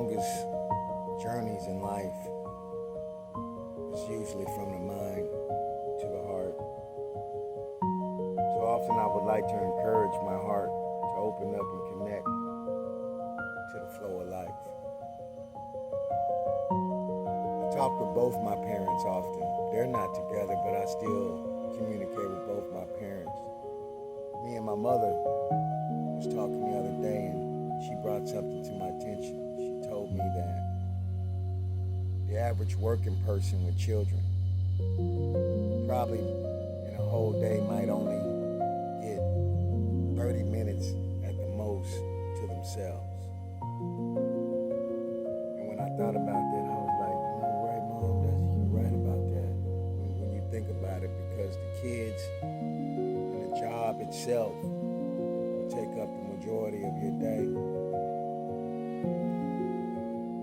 longest journeys in life is usually from the mind to the heart. So often I would like to encourage my heart to open up and connect to the flow of life. I talk with both my parents often. They're not together, but I still communicate with both my parents. Me and my mother was talking the other day, and she brought something to my attention. She told me that the average working person with children probably in a whole day might only get 30 minutes at the most to themselves. And when I thought about that, I was like, right, Mom, you're right about that. When you think about it, because the kids and the job itself take up the majority of your day.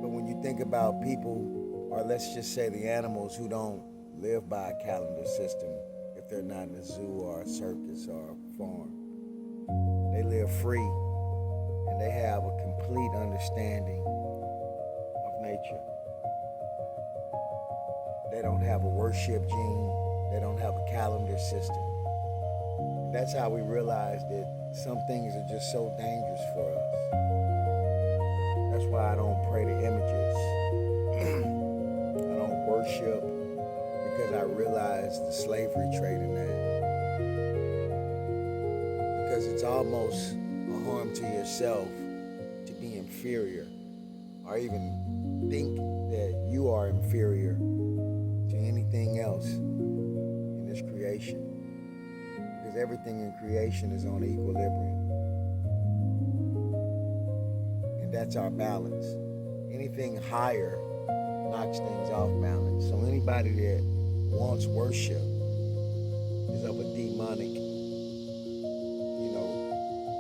But when you think about people, or let's just say the animals who don't live by a calendar system, if they're not in a zoo or a circus or a farm, they live free and they have a complete understanding of nature. They don't have a worship gene. They don't have a calendar system. And that's how we realize that some things are just so dangerous for us. That's why I don't pray to images. I don't worship, because I realize the slavery trade in that. Because it's almost a harm to yourself to be inferior, or even think that you are inferior to anything else in this creation. Because everything in creation is on equilibrium. And that's our balance. Anything higher knocks things off balance. So anybody that wants worship is of a demonic,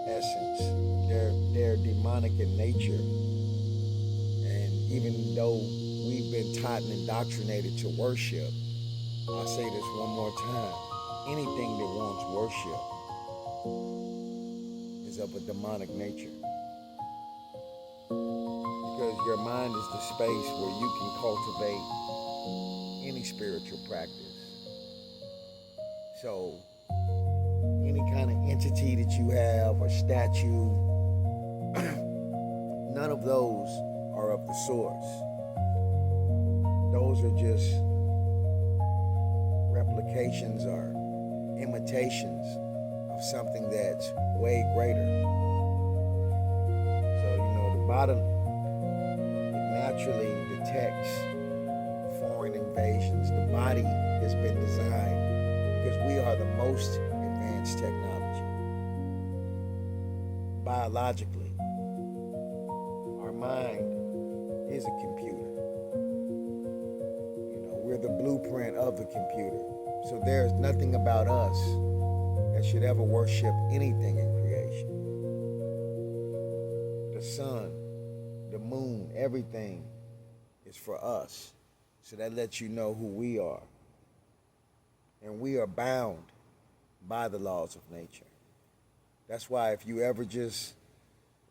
essence. They're demonic in nature. And even though we've been taught and indoctrinated to worship, I'll say this one more time. Anything that wants worship is of a demonic nature. Because your mind is the space where you can cultivate any spiritual practice. So any kind of entity that you have or statue, none of those are of the source. Those are just replications or imitations of something that's way greater. So, the body naturally detects foreign invasions. The body has been designed because we are the most advanced technology. Biologically, our mind is a computer. We're the blueprint of the computer. So there's nothing about us that should ever worship anything in creation. The sun, the moon, everything is for us. So that lets you know who we are. And we are bound by the laws of nature. That's why if you ever just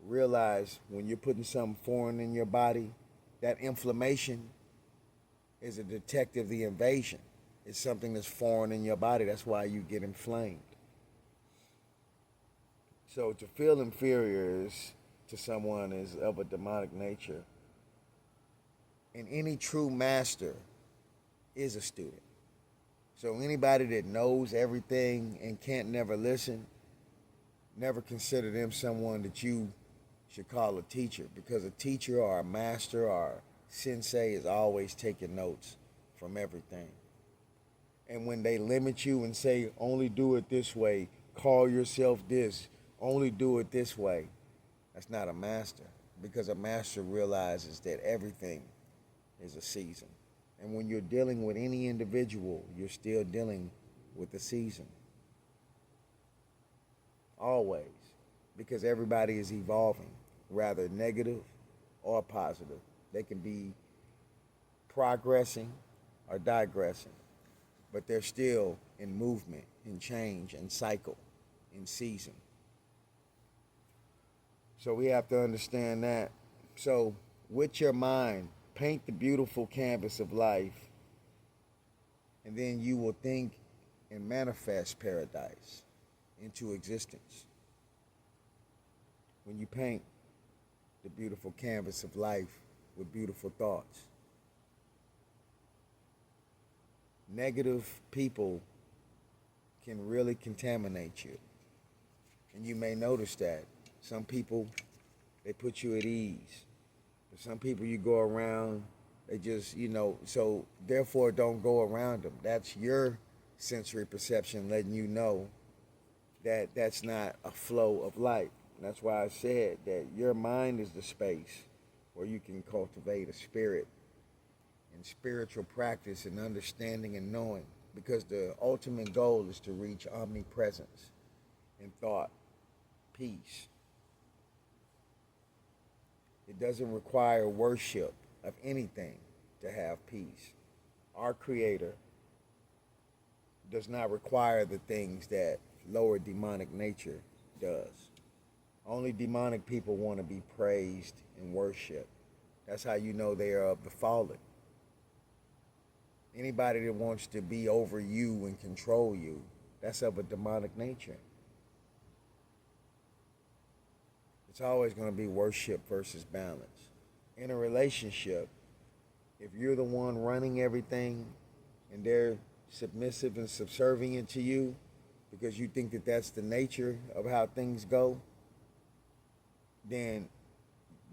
realize when you're putting something foreign in your body, that inflammation is a detective of the invasion. It's something that's foreign in your body. That's why you get inflamed. So to feel inferior to someone is of a demonic nature. And any true master is a student. So anybody that knows everything and can't never listen, never consider them someone that you should call a teacher, because a teacher or a master or a sensei is always taking notes from everything. And when they limit you and say, only do it this way, call yourself this, only do it this way, that's not a master, because a master realizes that everything is a season. And when you're dealing with any individual, you're still dealing with the season. Always. Because everybody is evolving, rather negative or positive. They can be progressing or digressing, but they're still in movement, in change, in cycle, in season. So we have to understand that. So with your mind, paint the beautiful canvas of life, and then you will think and manifest paradise into existence. When you paint the beautiful canvas of life with beautiful thoughts. Negative people can really contaminate you. And you may notice that. Some people, they put you at ease. But some people you go around, they just, so therefore don't go around them. That's your sensory perception letting you know that that's not a flow of life. And that's why I said that your mind is the space where you can cultivate a spirit and spiritual practice and understanding and knowing, because the ultimate goal is to reach omnipresence in thought, peace. It doesn't require worship of anything to have peace. Our Creator does not require the things that lower demonic nature does. Only demonic people want to be praised and worshiped. That's how you know they are of the fallen. Anybody that wants to be over you and control you, that's of a demonic nature. It's always going to be worship versus balance. In a relationship, if you're the one running everything and they're submissive and subservient to you because you think that that's the nature of how things go, then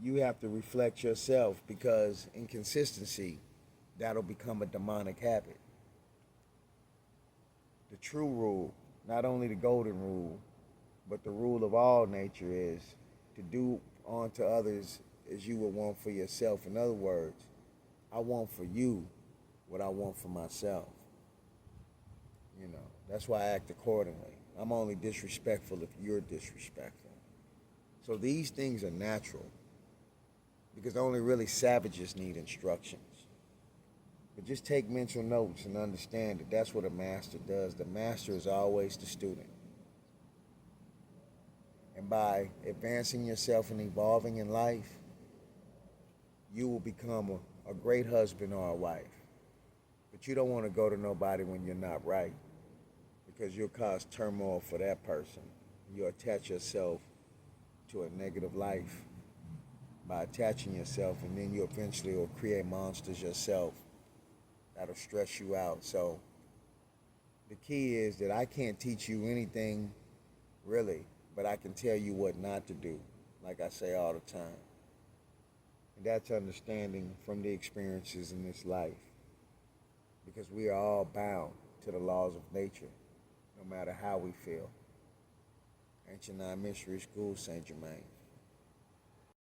you have to reflect yourself, because inconsistency, that'll become a demonic habit. The true rule, not only the golden rule, but the rule of all nature is to do unto others as you would want for yourself. In other words, I want for you what I want for myself. That's why I act accordingly. I'm only disrespectful if you're disrespectful. So these things are natural, because only really savages need instructions. But just take mental notes and understand that that's what a master does. The master is always the student. And by advancing yourself and evolving in life, you will become a great husband or a wife. But you don't want to go to nobody when you're not right, because you'll cause turmoil for that person. You'll attach yourself to a negative life by attaching yourself, and then you eventually will create monsters yourself that'll stress you out. So the key is that I can't teach you anything really, but I can tell you what not to do, like I say all the time. And that's understanding from the experiences in this life, because we are all bound to the laws of nature, no matter how we feel. Ancient Nine Mystery School, Saint Germain.